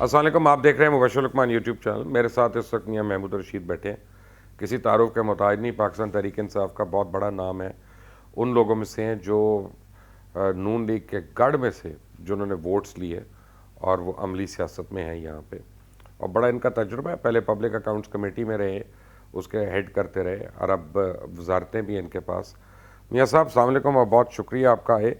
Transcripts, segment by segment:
السلام علیکم، آپ دیکھ رہے ہیں مبشر لقمان یوٹیوب چینل. میرے ساتھ اس وقت میاں محمود رشید بیٹھے ہیں. کسی تعارف کے محتاج نہیں، پاکستان تحریک انصاف کا بہت بڑا نام ہے. ان لوگوں میں سے ہیں جو نون لیگ کے گڑھ میں سے جنہوں نے ووٹس لیے اور وہ عملی سیاست میں ہیں یہاں پہ، اور بڑا ان کا تجربہ ہے. پہلے پبلک اکاؤنٹس کمیٹی میں رہے، اس کے ہیڈ کرتے رہے، اور اب وزارتیں بھی ان کے پاس. میاں صاحب السلام علیکم، اور بہت شکریہ آپ کا ہے.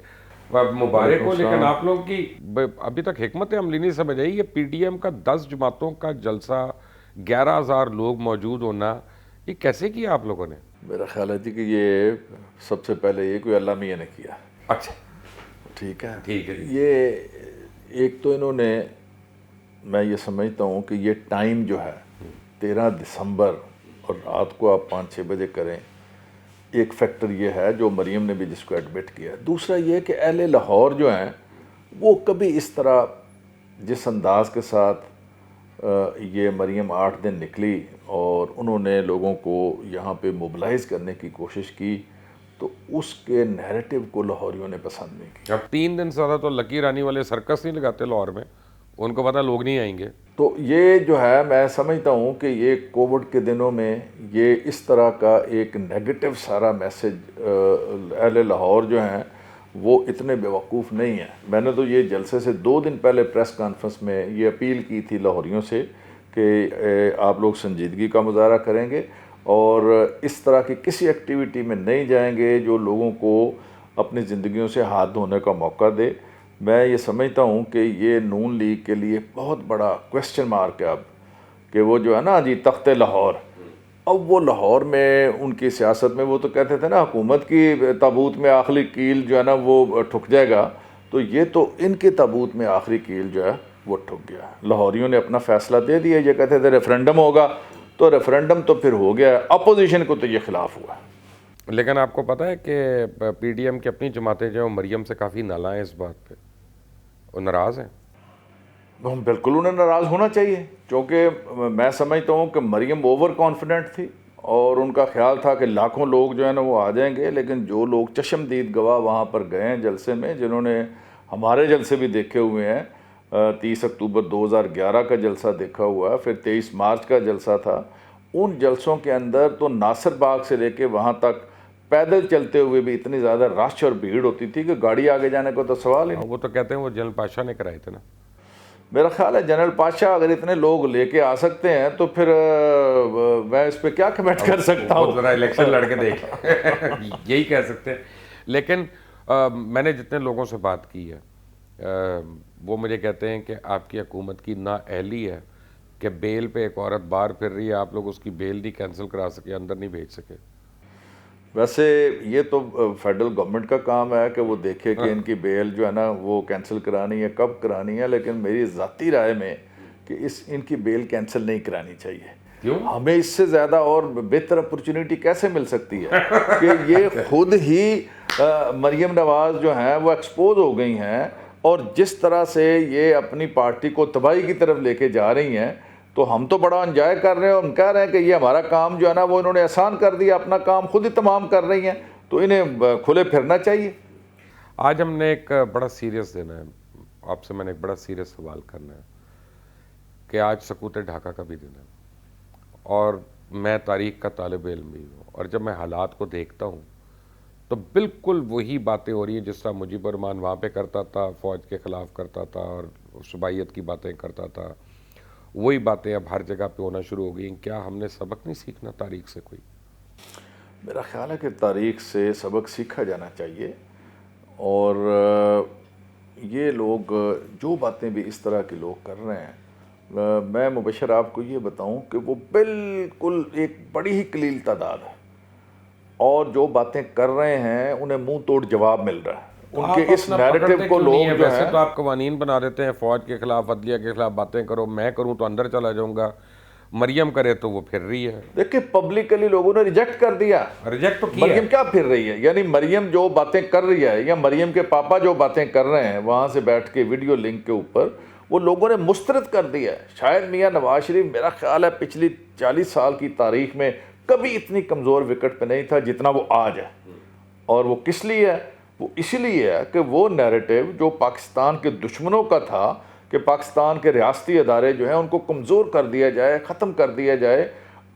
مبارک ہو. لیکن آپ لوگوں کی ابھی تک حکمت عملی نہیں سمجھ آئی. یہ پی ڈی ایم کا 10 جماعتوں کا جلسہ، 11,000 لوگ موجود ہونا، یہ کیسے کیا آپ لوگوں نے؟ میرا خیال ہے جی کہ یہ سب سے پہلے یہ کوئی اللہ میاں نے کیا. اچھا ٹھیک ہے. ٹھیک ہے جی. یہ ایک تو انہوں نے، میں یہ سمجھتا ہوں کہ یہ ٹائم جو ہے 13 دسمبر اور رات کو آپ 5-6 بجے کریں، ایک فیکٹر یہ ہے جو مریم نے بھی جس کو ایڈمٹ کیا ہے. دوسرا یہ کہ اہل لاہور جو ہیں وہ کبھی اس طرح جس انداز کے ساتھ یہ مریم 8 دن نکلی اور انہوں نے لوگوں کو یہاں پہ موبلائز کرنے کی کوشش کی، تو اس کے نیریٹو کو لاہوریوں نے پسند نہیں کیا. اب 3 دن سے زیادہ تو لکی رانی والے سرکس نہیں لگاتے لاہور میں، ان کو پتہ لوگ نہیں آئیں گے. تو یہ جو ہے میں سمجھتا ہوں کہ یہ کووڈ کے دنوں میں یہ اس طرح کا ایک نیگیٹو سارا میسج، اہل لاہور جو ہیں وہ اتنے بیوقوف نہیں ہیں. میں نے تو یہ جلسے سے 2 دن پہلے پریس کانفرنس میں یہ اپیل کی تھی لاہوریوں سے کہ آپ لوگ سنجیدگی کا مظاہرہ کریں گے اور اس طرح کی کسی ایکٹیویٹی میں نہیں جائیں گے جو لوگوں کو اپنی زندگیوں سے ہاتھ دھونے کا موقع دے. میں یہ سمجھتا ہوں کہ یہ نون لیگ کے لیے بہت بڑا کویسچن مارک ہے اب، کہ وہ جو ہے نا جی تخت لاہور، اب وہ لاہور میں ان کی سیاست میں وہ تو کہتے تھے نا حکومت کی تابوت میں آخری کیل جو ہے نا وہ ٹھک جائے گا، تو یہ تو ان کے تابوت میں آخری کیل جو ہے وہ ٹھک گیا. لاہوریوں نے اپنا فیصلہ دے دیا. یہ کہتے تھے ریفرینڈم ہوگا، تو ریفرینڈم تو پھر ہو گیا. اپوزیشن کو تو یہ خلاف ہوا. لیکن آپ کو پتہ ہے کہ پی ڈی ایم کی اپنی جماعتیں جو ہیں مریم سے کافی نالاں ہیں اس بات پہ، وہ ناراض ہیں. بالکل انہیں ناراض ہونا چاہیے، کیونکہ میں سمجھتا ہوں کہ مریم اوور کانفیڈنٹ تھی اور ان کا خیال تھا کہ لاکھوں لوگ جو ہیں نا وہ آ جائیں گے. لیکن جو لوگ چشمدید گواہ وہاں پر گئے ہیں جلسے میں، جنہوں نے ہمارے جلسے بھی دیکھے ہوئے ہیں، 30 اکتوبر 2011 کا جلسہ دیکھا ہوا ہے، پھر 23 مارچ کا جلسہ تھا. ان جلسوں کے اندر تو ناصر باغ سے لے کے وہاں تک پیدل چلتے ہوئے بھی اتنی زیادہ رش اور بھیڑ ہوتی تھی کہ گاڑی آگے جانے کو تو سوال ہی نہیں. وہ تو کہتے ہیں وہ جنرل پاشا نے کرائے تھے نا. میرا خیال ہے جنرل پاشا اگر اتنے لوگ لے کے آ سکتے ہیں تو پھر میں اس پہ کیا کمنٹ کر سکتا ہوں. ذرا الیکشن لڑ کے دیکھ یہی کہہ سکتے ہیں. لیکن میں نے جتنے لوگوں سے بات کی ہے وہ مجھے کہتے ہیں کہ آپ کی حکومت کی نااہلی ہے کہ بیل پہ ایک عورت باہر پھر رہی ہے، آپ لوگ اس کی بیل نہیں کینسل کرا سکے، اندر نہیں بھیج سکے. ویسے یہ تو فیڈرل گورنمنٹ کا کام ہے کہ وہ دیکھے کہ ان کی بیل جو ہے نا وہ کینسل کرانی ہے، کب کرانی ہے. لیکن میری ذاتی رائے میں کہ ان کی بیل کینسل نہیں کرانی چاہیے. کیوں؟ ہمیں اس سے زیادہ اور بہتر اپرچونیٹی کیسے مل سکتی ہے کہ یہ خود ہی مریم نواز جو ہیں وہ ایکسپوز ہو گئی ہیں، اور جس طرح سے یہ اپنی پارٹی کو تباہی کی طرف لے کے جا رہی ہیں، تو ہم تو بڑا انجوائے کر رہے ہیں. ہم کہہ رہے ہیں کہ یہ ہمارا کام جو ہے نا وہ انہوں نے آسان کر دیا، اپنا کام خود ہی تمام کر رہی ہیں، تو انہیں کھلے پھرنا چاہیے. آج ہم نے ایک بڑا سیریس دینا ہے آپ سے، میں نے ایک بڑا سیریس سوال کرنا ہے کہ آج سقوط ڈھاکہ کا بھی دن ہے، اور میں تاریخ کا طالب علم بھی ہوں، اور جب میں حالات کو دیکھتا ہوں تو بالکل وہی باتیں ہو رہی ہیں جس طرح مجیب الرحمان وہاں پہ کرتا تھا، فوج کے خلاف کرتا تھا اور صوبائیت کی باتیں کرتا تھا. وہی باتیں اب ہر جگہ پہ ہونا شروع ہو گئی ہیں. کیا ہم نے سبق نہیں سیکھنا تاریخ سے کوئی؟ میرا خیال ہے کہ تاریخ سے سبق سیکھا جانا چاہیے، اور یہ لوگ جو باتیں بھی اس طرح کے لوگ کر رہے ہیں، میں مبشر آپ کو یہ بتاؤں کہ وہ بالکل ایک بڑی ہی قلیل تعداد ہے، اور جو باتیں کر رہے ہیں انہیں منہ توڑ جواب مل رہا ہے. ان کے اس نیریٹو کو لوگ جو ویسے ہیں، تو آپ قوانین بنا دیتے ہیں فوج کے خلاف، عدلیہ کے خلاف باتیں کرو، میں کروں تو اندر چلا جاؤں گا، مریم کرے تو وہ پھر رہی ہے. دیکھیں پبلکلی لوگوں نے ریجیکٹ کر دیا. ریجیکٹ تو کیا مریم کیا پھر رہی ہے؟ یعنی مریم جو باتیں کر رہی ہے، یا مریم کے پاپا جو باتیں کر رہے ہیں وہاں سے بیٹھ کے ویڈیو لنک کے اوپر، وہ لوگوں نے مسترد کر دیا ہے. شاید میاں نواز شریف میرا خیال ہے پچھلی 40 سال کی تاریخ میں کبھی اتنی کمزور وکٹ پہ نہیں تھا جتنا وہ آج ہے. اور وہ کس لیے ہے؟ وہ اسی لیے ہے کہ وہ نیریٹو جو پاکستان کے دشمنوں کا تھا کہ پاکستان کے ریاستی ادارے جو ہیں ان کو کمزور کر دیا جائے, ختم کر دیا جائے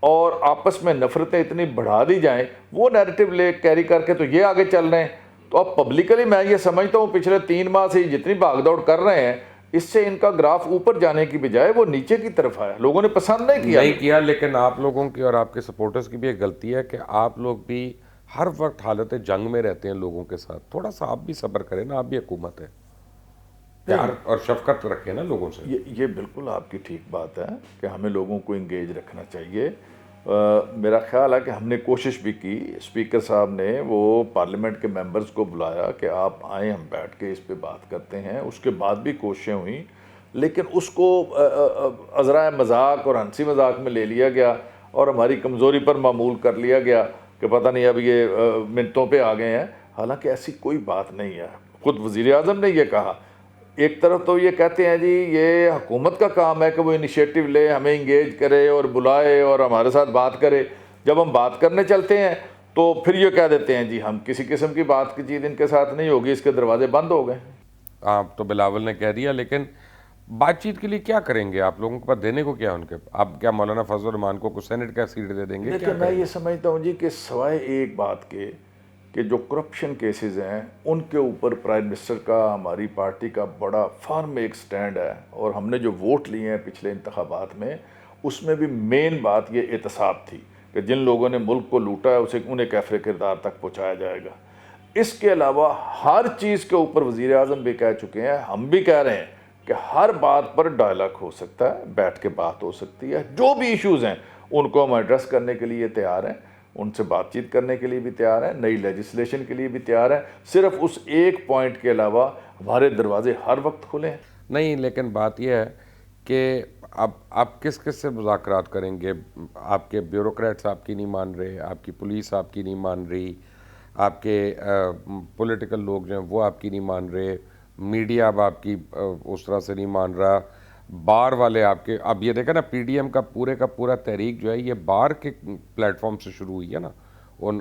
اور آپس میں نفرتیں اتنی بڑھا دی جائیں, وہ نیریٹو لے کیری کر کے تو یہ آگے چل رہے ہیں. تو اب پبلکلی میں یہ سمجھتا ہوں پچھلے 3 ماہ سے جتنی بھاگ دوڑ کر رہے ہیں, اس سے ان کا گراف اوپر جانے کی بجائے وہ نیچے کی طرف آیا. لوگوں نے پسند نہیں کیا. لیکن آپ لوگوں کی اور آپ کے سپورٹرز کی بھی ایک غلطی ہے کہ آپ لوگ بھی ہر وقت حالت جنگ میں رہتے ہیں لوگوں کے ساتھ. تھوڑا سا آپ بھی صبر کریں نا, آپ بھی حکومت ہے, پیار اور شفقت رکھیں نا لوگوں سے. یہ بالکل آپ کی ٹھیک بات ہے کہ ہمیں لوگوں کو انگیج رکھنا چاہیے. میرا خیال ہے کہ ہم نے کوشش بھی کی, اسپیکر صاحب نے وہ پارلیمنٹ کے ممبرز کو بلایا کہ آپ آئیں, ہم بیٹھ کے اس پہ بات کرتے ہیں. اس کے بعد بھی کوششیں ہوئیں, لیکن اس کو عذرائے مذاق اور ہنسی مذاق میں لے لیا گیا اور ہماری کمزوری پر معمول کر لیا گیا کہ پتہ نہیں اب یہ منٹوں پہ آ گئے ہیں. حالانکہ ایسی کوئی بات نہیں ہے. خود وزیر اعظم نے یہ کہا. ایک طرف تو یہ کہتے ہیں جی یہ حکومت کا کام ہے کہ وہ انیشیٹو لے, ہمیں انگیج کرے اور بلائے اور ہمارے ساتھ بات کرے. جب ہم بات کرنے چلتے ہیں تو پھر یہ کہہ دیتے ہیں جی ہم کسی قسم کی بات کی چیز ان کے ساتھ نہیں ہوگی, اس کے دروازے بند ہو گئے. آپ تو بلاول نے کہہ دیا, لیکن بات چیت کے لیے کیا کریں گے آپ لوگوں کے پاس؟ دینے کو کیا ان کے, آپ کیا مولانا فضل الرحمان کو سینٹ کا سیٹ دے دیں گے؟ لیکن میں یہ سمجھتا ہوں جی کہ سوائے ایک بات کے کہ جو کرپشن کیسز ہیں ان کے اوپر پرائم منسٹر کا, ہماری پارٹی کا بڑا فارم ایک سٹینڈ ہے, اور ہم نے جو ووٹ لیے ہیں پچھلے انتخابات میں اس میں بھی مین بات یہ احتساب تھی کہ جن لوگوں نے ملک کو لوٹا ہے انہیں کیفر کردار تک پہنچایا جائے گا. اس کے علاوہ ہر چیز کے اوپر وزیر اعظم بھی کہہ چکے ہیں, ہم بھی کہہ رہے ہیں کہ ہر بات پر ڈائلاگ ہو سکتا ہے, بیٹھ کے بات ہو سکتی ہے. جو بھی ایشوز ہیں ان کو ہم ایڈریس کرنے کے لیے تیار ہیں, ان سے بات چیت کرنے کے لیے بھی تیار ہیں, نئی لیجسلیشن کے لیے بھی تیار ہیں. صرف اس ایک پوائنٹ کے علاوہ ہمارے دروازے ہر وقت کھلے ہیں. نہیں, لیکن بات یہ ہے کہ اب آپ کس کس سے مذاکرات کریں گے؟ آپ کے بیوروکریٹس آپ کی نہیں مان رہے, آپ کی پولیس آپ کی نہیں مان رہی, آپ کے پولیٹیکل لوگ جو ہیں وہ آپ کی نہیں مان رہے, میڈیا اب آپ کی اس طرح سے نہیں مان رہا, بار والے آپ کے. اب یہ دیکھیں نا, پی ڈی ایم کا پورا تحریک جو ہے یہ بار کے پلیٹ فارم سے شروع ہوئی ہے نا.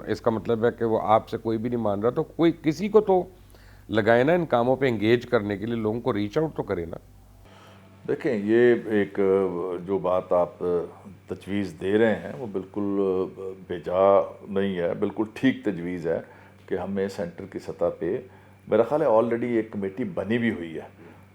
اس کا مطلب ہے کہ وہ آپ سے کوئی بھی نہیں مان رہا, تو کوئی کسی کو تو لگائے نا ان کاموں پہ انگیج کرنے کے لیے, لوگوں کو ریچ آؤٹ تو کرے نا. دیکھیں یہ ایک جو بات آپ تجویز دے رہے ہیں وہ بالکل بے-جا نہیں ہے, بالکل ٹھیک تجویز ہے کہ ہمیں سینٹر کی سطح پہ میرا خیال ہے آلریڈی ایک کمیٹی بنی بھی ہوئی ہے,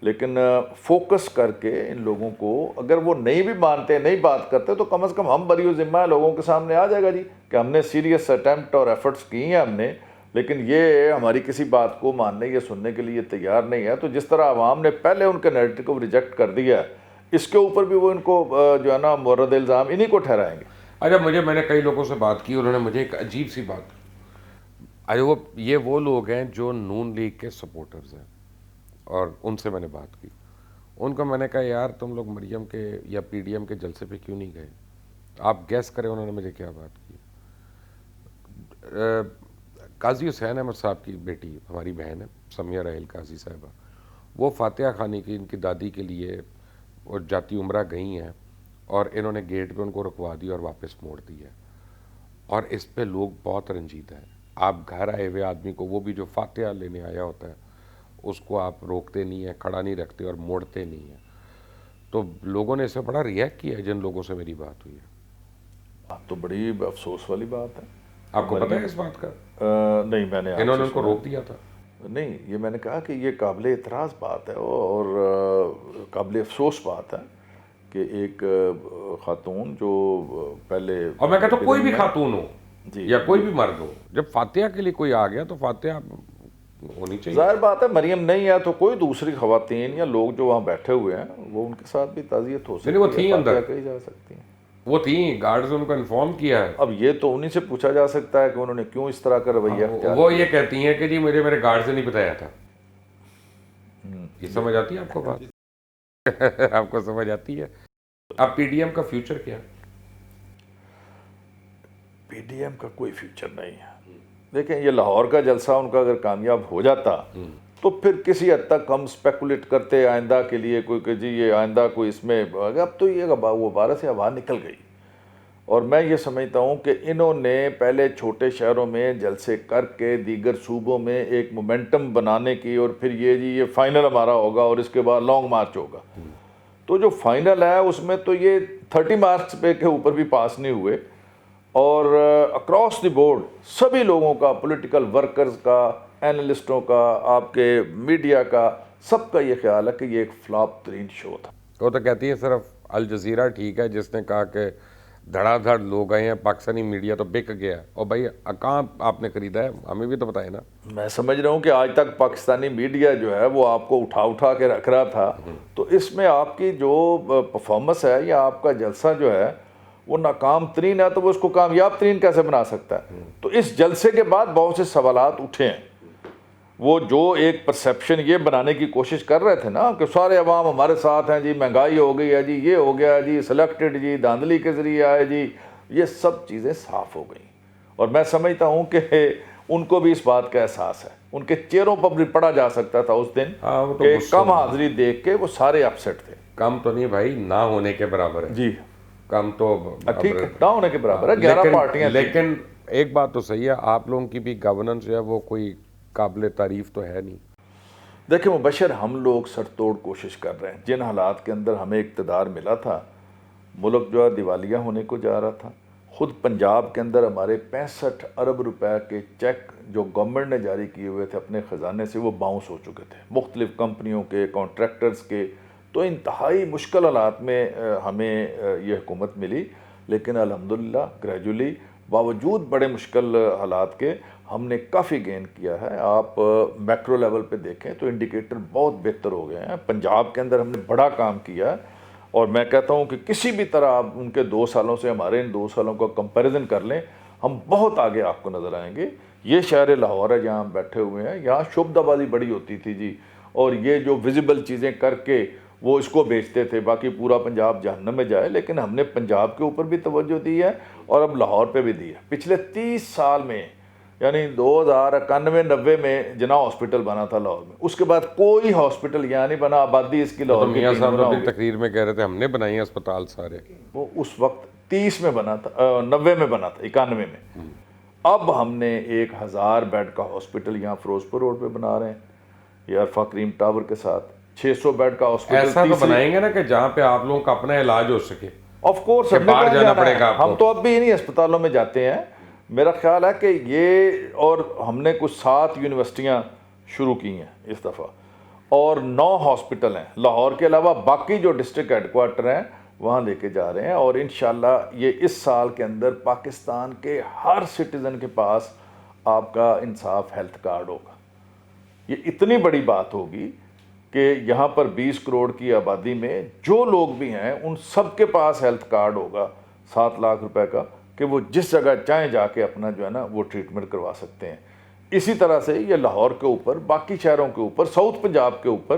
لیکن فوکس کر کے ان لوگوں کو, اگر وہ نہیں بھی مانتے, نہیں بات کرتے, تو کم از کم ہم بری و ذمہ ہیں, لوگوں کے سامنے آ جائے گا جی کہ ہم نے سیریس اٹیمپٹ اور ایفرٹس کی ہیں ہم نے, لیکن یہ ہماری کسی بات کو ماننے یا سننے کے لیے تیار نہیں ہے. تو جس طرح عوام نے پہلے ان کے نیریٹو کو ریجیکٹ کر دیا ہے, اس کے اوپر بھی وہ ان کو جو ہے نا مورد الزام انہی کو ٹھہرائیں گے. اچھا, میں نے کئی لوگوں سے بات کی, انہوں نے مجھے ایک عجیب سی بات, وہ لوگ ہیں جو نون لیگ کے سپورٹرز ہیں, اور ان سے میں نے بات کی. ان کو میں نے کہا یار تم لوگ مریم کے یا پی ڈی ایم کے جلسے پہ کیوں نہیں گئے؟ آپ گیس کریں انہوں نے مجھے کیا بات کی. قاضی حسین احمد صاحب کی بیٹی, ہماری بہن ہے سمیہ راحیل قاضی صاحبہ, وہ فاتحہ خوانی کی ان کی دادی کے لیے اور جاتی عمرہ گئی ہیں, اور انہوں نے گیٹ پہ ان کو رکوا دی اور واپس موڑ دی ہے. اور اس پہ لوگ بہت رنجیدہ ہیں. آپ گھر آئے ہوئے آدمی کو, وہ بھی جو فاتحہ لینے آیا ہوتا ہے, اس کو آپ روکتے نہیں ہیں, کھڑا نہیں رکھتے اور موڑتے نہیں ہیں. تو لوگوں نے اس سے بڑا ریئیکٹ کیا ہے جن لوگوں سے میری بات ہوئی ہے. آپ تو بڑی افسوس والی بات ہے. آپ کو پتہ ہے اس بات کا؟ نہیں, میں نے انہوں نے ان کو روک دیا تھا. نہیں, یہ میں نے کہا کہ یہ قابل اعتراض بات ہے اور قابل افسوس بات ہے کہ ایک خاتون جو پہلے, اور میں کہتا ہوں کوئی بھی خاتون ہو جی یا کوئی بھی مرد ہو, جب فاتحہ کے لیے کوئی آ گیا تو فاتحہ ہونی چاہیے. ظاہر بات ہے مریم نہیں ہے تو کوئی دوسری خواتین یا لوگ جو وہاں بیٹھے ہوئے ہیں وہ ان کے ساتھ بھی تعزیت ہو سکتی ہے, وہ تھیں اندر, کہی جا سکتی ہیں, وہ تھیں, گارڈز نے ان کو انفارم کیا ہے. اب یہ تو انہی سے پوچھا جا سکتا ہے کہ انہوں نے کیوں اس طرح کا رویہ اختیار. وہ یہ کہتی ہیں کہ جی مجھے میرے گارڈ سے نہیں بتایا تھا. یہ سمجھ آتی ہے آپ کو بات؟ آپ کو سمجھ آتی ہے؟ اب پی ڈی ایم کا فیوچر کیا؟ پی ڈی ایم کا کوئی فیوچر نہیں ہے. دیکھیں یہ لاہور کا جلسہ ان کا اگر کامیاب ہو جاتا تو پھر کسی حد تک ہم اسپیکولیٹ کرتے آئندہ کے لیے کوئی کہ جی یہ آئندہ کوئی اس میں, اب تو یہ وہ 12 سے ہوا نکل گئی. اور میں یہ سمجھتا ہوں کہ انہوں نے پہلے چھوٹے شہروں میں جلسے کر کے دیگر صوبوں میں ایک مومنٹم بنانے کی، اور پھر یہ فائنل ہمارا ہوگا اور اس کے بعد لانگ مارچ ہوگا. تو جو فائنل ہے اس میں تو یہ 30 مارکس پہ کے اوپر بھی پاس نہیں ہوئے، اور اکراس دی بورڈ سبھی لوگوں کا، پولیٹیکل ورکرز کا، اینالسٹوں کا، آپ کے میڈیا کا، سب کا یہ خیال ہے کہ یہ ایک فلاپ ترین شو تھا. وہ تو کہتی ہے صرف الجزیرہ ٹھیک ہے جس نے کہا کہ دھڑا دھڑ لوگ آئے ہیں، پاکستانی میڈیا تو بک گیا. اور بھائی کہاں آپ نے خریدا ہے؟ ہمیں بھی تو بتائیں نا. میں سمجھ رہا ہوں کہ آج تک پاکستانی میڈیا جو ہے وہ آپ کو اٹھا کے رکھ رہا تھا، تو اس میں آپ کی جو پرفارمنس ہے یا آپ کا جلسہ جو ہے وہ ناکام ترین ہے، تو وہ اس کو کامیاب ترین کیسے بنا سکتا ہے؟ تو اس جلسے کے بعد بہت سے سوالات اٹھے ہیں. وہ جو ایک پرسیپشن یہ بنانے کی کوشش کر رہے تھے نا کہ سارے عوام ہمارے ساتھ ہیں جی، مہنگائی ہو گئی ہے جی، یہ ہو گیا جی، سلیکٹڈ جی، دھاندلی کے ذریعے آئے جی، یہ سب چیزیں صاف ہو گئیں. اور میں سمجھتا ہوں کہ ان کو بھی اس بات کا احساس ہے. ان کے چہروں پر بھی پڑھا جا سکتا تھا اس دن کہ کم حاضری دیکھ کے وہ سارے اپسیٹ تھے. کم تو نہیں بھائی، نہ ہونے کے برابر ہے. جی کم تو ٹھیک ہے، نہ ہونے کے برابر ہے. 11 پارٹیاں. لیکن ایک بات تو صحیح ہے، آپ لوگوں کی بھی گورننس جو ہے وہ کوئی قابل تعریف تو ہے نہیں. دیکھیں مبشر، ہم لوگ سر توڑ کوشش کر رہے ہیں. جن حالات کے اندر ہمیں اقتدار ملا تھا، ملک جو ہے دیوالیہ ہونے کو جا رہا تھا. خود پنجاب کے اندر ہمارے 65 ارب روپے کے چیک جو گورنمنٹ نے جاری کیے ہوئے تھے اپنے خزانے سے، وہ باؤنس ہو چکے تھے، مختلف کمپنیوں کے، کانٹریکٹرز کے. تو انتہائی مشکل حالات میں ہمیں یہ حکومت ملی، لیکن الحمدللہ گریجولی باوجود بڑے مشکل حالات کے ہم نے کافی گین کیا ہے. آپ میکرو لیول پہ دیکھیں تو انڈیکیٹر بہت بہتر ہو گئے ہیں. پنجاب کے اندر ہم نے بڑا کام کیا ہے، اور میں کہتا ہوں کہ کسی بھی طرح آپ ان کے 2 سالوں سے ہمارے ان 2 سالوں کا کمپیریزن کر لیں، ہم بہت آگے آپ کو نظر آئیں گے. یہ شہر لاہور ہے جہاں ہم بیٹھے ہوئے ہیں، یہاں شعبدہ بازی بڑی ہوتی تھی جی، اور یہ جو ویزیبل چیزیں کر کے وہ اس کو بیچتے تھے، باقی پورا پنجاب جہنم میں جائے. لیکن ہم نے پنجاب کے اوپر بھی توجہ دی ہے اور اب لاہور پہ بھی دی ہے. پچھلے 30 سال میں، یعنی 2091-90 میں جناح ہاسپٹل بنا تھا لاہور میں، اس کے بعد کوئی ہاسپٹل یہاں نہیں بنا. آبادی اس کی لاہور کی میاں 3 صاحب گنا ہو اپنی گئی. تقریر میں کہہ رہے تھے ہم نے بنائی ہیں اسپتال سارے. وہ اس وقت 30 میں بنا تھا، 90 میں بنا تھا، 91 میں. اب ہم نے 1000 بیڈ کا ہاسپٹل یہاں فیروزپور روڈ پہ بنا رہے ہیں، یہ عرفہ کریم ٹاور کے ساتھ. 600 بیڈ کا ہاسپٹل ایسا تو بنائیں گے نا کہ جہاں پہ آپ لوگوں کا اپنا علاج ہو سکے. آف کورس باہر جانا پڑے گا آپ کو. ہم تو اب بھی انہی اسپتالوں میں جاتے ہیں. میرا خیال ہے کہ یہ، اور ہم نے کچھ 7 یونیورسٹیاں شروع کی ہیں اس دفعہ، اور 9 ہاسپٹل ہیں لاہور کے علاوہ. باقی جو ڈسٹرکٹ ہیڈ کوارٹر ہیں وہاں لے کے جا رہے ہیں، اور انشاءاللہ یہ اس سال کے اندر پاکستان کے ہر سٹیزن کے پاس آپ کا انصاف ہیلتھ کارڈ ہوگا. یہ اتنی بڑی بات ہوگی کہ یہاں پر 20 کروڑ کی آبادی میں جو لوگ بھی ہیں ان سب کے پاس ہیلتھ کارڈ ہوگا 7 لاکھ روپے کا، کہ وہ جس جگہ چاہیں جا کے اپنا جو ہے نا وہ ٹریٹمنٹ کروا سکتے ہیں. اسی طرح سے یہ لاہور کے اوپر، باقی شہروں کے اوپر، ساؤتھ پنجاب کے اوپر،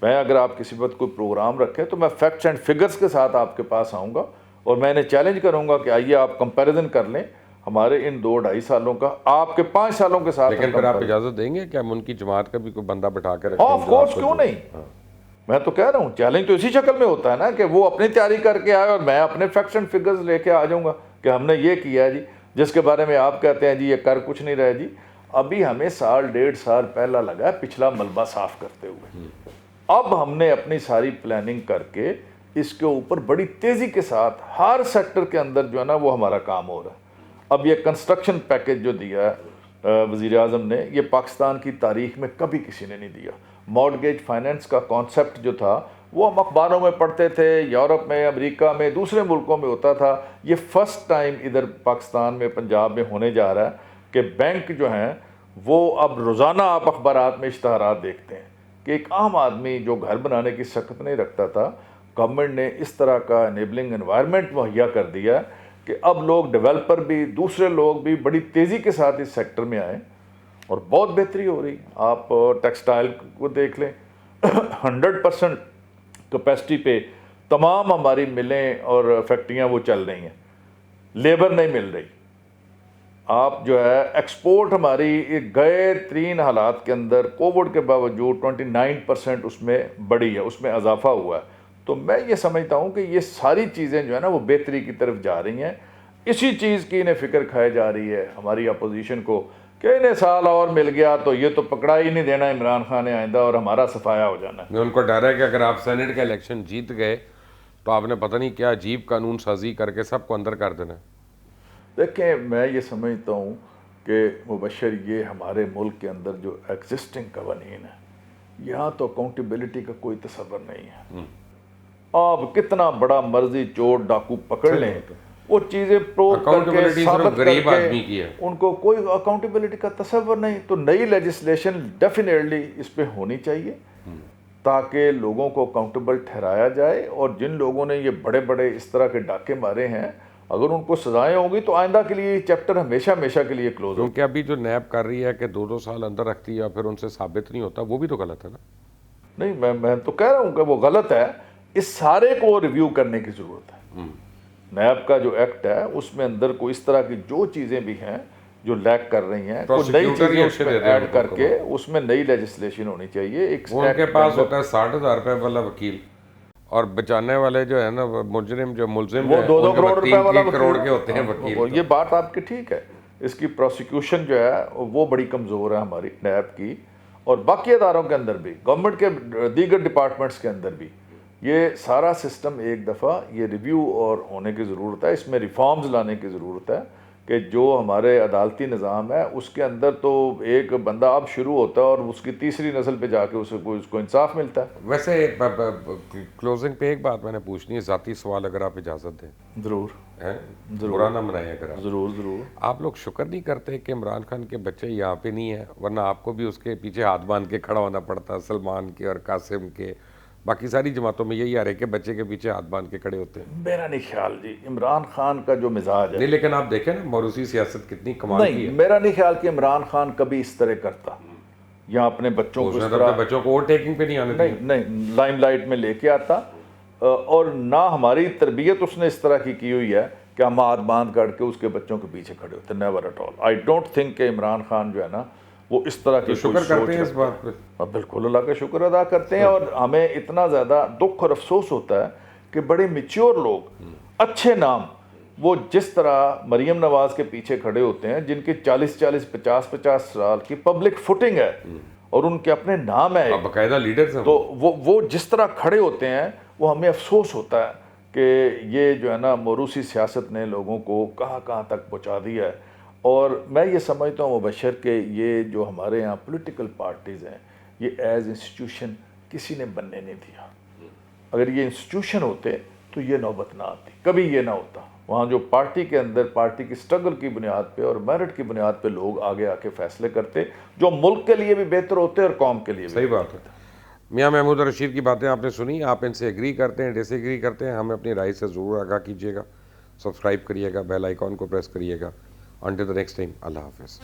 میں اگر آپ کسی وقت کوئی پروگرام رکھیں تو میں فیکٹس اینڈ فگرز کے ساتھ آپ کے پاس آؤں گا، اور میں انہیں چیلنج کروں گا کہ آئیے آپ کمپیریزن کر لیں ہمارے ان 2-2.5 سالوں کا آپ کے 5 سالوں کے ساتھ. لیکن پھر آپ اجازت دیں گے کہ ہم ان کی جماعت کا بھی کوئی بندہ بٹھا کے رکھیں؟ آف کورس، کیوں نہیں. میں تو کہہ رہا ہوں چیلنج تو اسی شکل میں ہوتا ہے نا کہ وہ اپنی تیاری کر کے آئے اور میں اپنے فیکٹس اینڈ فگرز لے کے آ جاؤں گا کہ ہم نے یہ کیا ہے جی، جس کے بارے میں آپ کہتے ہیں جی یہ کر کچھ نہیں رہے جی. ابھی ہمیں 1.5 سال پہلا لگا ہے پچھلا ملبہ صاف کرتے ہوئے. اب ہم نے اپنی ساری پلاننگ کر کے اس کے اوپر بڑی تیزی کے ساتھ ہر سیکٹر کے اندر جو ہے نا وہ ہمارا کام ہو رہا ہے. اب یہ کنسٹرکشن پیکج جو دیا ہے وزیر اعظم نے، یہ پاکستان کی تاریخ میں کبھی کسی نے نہیں دیا. مارٹگیج فائنینس کا کانسیپٹ جو تھا وہ ہم اخباروں میں پڑھتے تھے، یورپ میں، امریکہ میں، دوسرے ملکوں میں ہوتا تھا. یہ فرسٹ ٹائم ادھر پاکستان میں، پنجاب میں ہونے جا رہا ہے کہ بینک جو ہیں وہ اب روزانہ آپ اخبارات میں اشتہارات دیکھتے ہیں کہ ایک عام آدمی جو گھر بنانے کی سخت نہیں رکھتا تھا، گورنمنٹ نے اس طرح کا انیبلنگ انوائرمنٹ مہیا کر دیا کہ اب لوگ، ڈیولپر بھی، دوسرے لوگ بھی بڑی تیزی کے ساتھ اس سیکٹر میں آئیں اور بہت بہتری ہو رہی. آپ ٹیکسٹائل کو دیکھ لیں، 100% کیپیسٹی پہ تمام ہماری ملیں اور فیکٹریاں وہ چل رہی ہیں. لیبر نہیں مل رہی. آپ جو ہے ایکسپورٹ ہماری غیر ترین حالات کے اندر کووڈ کے باوجود 29% اس میں بڑھی ہے، اس میں اضافہ ہوا ہے. تو میں یہ سمجھتا ہوں کہ یہ ساری چیزیں جو ہے نا وہ بہتری کی طرف جا رہی ہیں. اسی چیز کی انہیں فکر کھائے جا رہی ہے ہماری اپوزیشن کو کہ انہیں سال اور مل گیا تو یہ تو پکڑا ہی نہیں دینا عمران خان نے آئندہ اور ہمارا صفایا ہو جانا ہے. میں ان کو ڈر ہے کہ اگر آپ سینٹ کا الیکشن جیت گئے تو آپ نے پتہ نہیں کیا عجیب قانون سازی کر کے سب کو اندر کر دینا ہے. دیکھیں میں یہ سمجھتا ہوں کہ مبشر یہ ہمارے ملک کے اندر جو ایگزسٹنگ قوانین ہے یہاں تو اکاؤنٹیبلٹی کا کوئی تصور نہیں ہے. آپ کتنا بڑا مرضی چور ڈاکو پکڑ لیں وہ چیزیں پروو کر کے Accountability ثابت صرف کر غریب آدمی کے کی ہے. ان کو کوئی اکاؤنٹیبلٹی کا تصور نہیں. تو نئی لیجسلیشن ڈیفینیٹلی اس پہ ہونی چاہیے تاکہ لوگوں کو اکاؤنٹیبل ٹھہرایا جائے, اور جن لوگوں نے یہ بڑے بڑے اس طرح کے ڈاکے مارے ہیں اگر ان کو سزائیں ہوں گی تو آئندہ کے لیے یہ چیپٹر ہمیشہ ہمیشہ کے لیے کلوز ہو. کیونکہ ابھی جو نیب کر رہی ہے کہ 2 سال اندر رکھتی ہے اور پھر ان سے ثابت نہیں ہوتا, وہ بھی تو غلط ہے نا. نہیں میں تو کہہ رہا ہوں کہ وہ غلط ہے. اس سارے کو ریویو کرنے کی ضرورت ہے. نیب کا جو ایکٹ ہے اس میں اندر کو اس طرح کی جو چیزیں بھی ہیں جو لیک کر رہی ہیں کوئی نئی چیزیں اس میں ایڈ کر کے اس میں نئی لیجسلیشن ہونی چاہیے. وہ ان کے پاس ہوتا ہے 60,000 روپے والا وکیل, اور بچانے والے جو ہے نا مجرم جو ملزم وہ 2 کروڑ روپے والا 3 کروڑ کے ہوتے ہیں وکیل. یہ بات آپ کی ٹھیک ہے. اس کی پروسیکیوشن جو ہے وہ بڑی کمزور ہے ہماری نیب کی, اور باقی اداروں کے اندر بھی, گورنمنٹ کے دیگر ڈپارٹمنٹس کے اندر بھی یہ سارا سسٹم ایک دفعہ یہ ریویو اور ہونے کی ضرورت ہے. اس میں ریفارمز لانے کی ضرورت ہے کہ جو ہمارے عدالتی نظام ہے اس کے اندر تو ایک بندہ اب شروع ہوتا ہے اور اس کی تیسری نسل پہ جا کے اس کو انصاف ملتا ہے. ویسے کلوزنگ پہ ایک بات میں نے پوچھنی ہے, ذاتی سوال اگر آپ اجازت دیں. ضرور برا نہ منائیں اگر آپ. ضرور. آپ لوگ شکر نہیں کرتے کہ عمران خان کے بچے یہاں پہ نہیں ہیں, ورنہ آپ کو بھی اس کے پیچھے ہاتھ باندھ کے کھڑا ہونا پڑتا, سلمان کے اور قاسم کے, باقی ساری جماعتوں میں یہی آ رہے کہ بچے کے پیچھے ہاتھ باندھ کے کھڑے ہوتے ہیں. میرا نہیں خیال جی عمران خان کا جو مزاج ہے, نہیں لیکن آپ دیکھیں نا موروثی سیاست کتنی کمال کی نہیں ہے. میرا نہیں خیال کہ عمران خان کبھی اس طرح کرتا یا اپنے بچوں کو اس نے اس تو طرح اپنے بچوں کو اوور ٹیکنگ پہ نہیں آنے دیا. نہیں لائم لائٹ میں لے کے آتا, اور نہ ہماری تربیت اس نے اس طرح کی ہوئی ہے کہ ہم ہاتھ باندھ کر کے اس کے بچوں کے پیچھے کھڑے ہوتے. Never at all. I don't think کہ عمران خان جو ہے نا وہ اس طرح کی شکر کرتے ہیں اس بات پہ. بالکل اللہ کا شکر ادا کرتے ہیں, اور ہمیں اتنا زیادہ دکھ اور افسوس ہوتا ہے کہ بڑے میچور لوگ اچھے نام وہ جس طرح مریم نواز کے پیچھے کھڑے ہوتے ہیں جن کی 40 50 سال کی پبلک فوٹنگ ہے اور ان کے اپنے نام ہے, باقاعدہ لیڈرز ہیں, تو وہ جس طرح کھڑے ہوتے ہیں وہ ہمیں افسوس ہوتا ہے کہ یہ جو ہے نا موروثی سیاست نے لوگوں کو کہاں کہاں تک پہنچا دیا ہے. اور میں یہ سمجھتا ہوں مبشر کہ یہ جو ہمارے یہاں پولیٹیکل پارٹیز ہیں یہ ایز انسٹیٹیوشن کسی نے بننے نہیں دیا. اگر یہ انسٹیٹیوشن ہوتے تو یہ نوبت نہ آتی, کبھی یہ نہ ہوتا. وہاں جو پارٹی کے اندر پارٹی کی سٹرگل کی بنیاد پہ اور میرٹ کی بنیاد پہ لوگ آگے آ کے فیصلے کرتے جو ملک کے لیے بھی بہتر ہوتے اور قوم کے لیے بھی. صحیح بات ہے. میاں محمود رشید کی باتیں آپ نے سنی, آپ ان سے ایگری کرتے ہیں, ڈس ایگری کرتے ہیں, ہمیں اپنی رائے سے ضرور آگاہ کیجیے گا. سبسکرائب کریے گا, بیل آئیکن کو پریس کریے گا. انٹل دی نیکسٹ ٹائم, اللہ حافظ.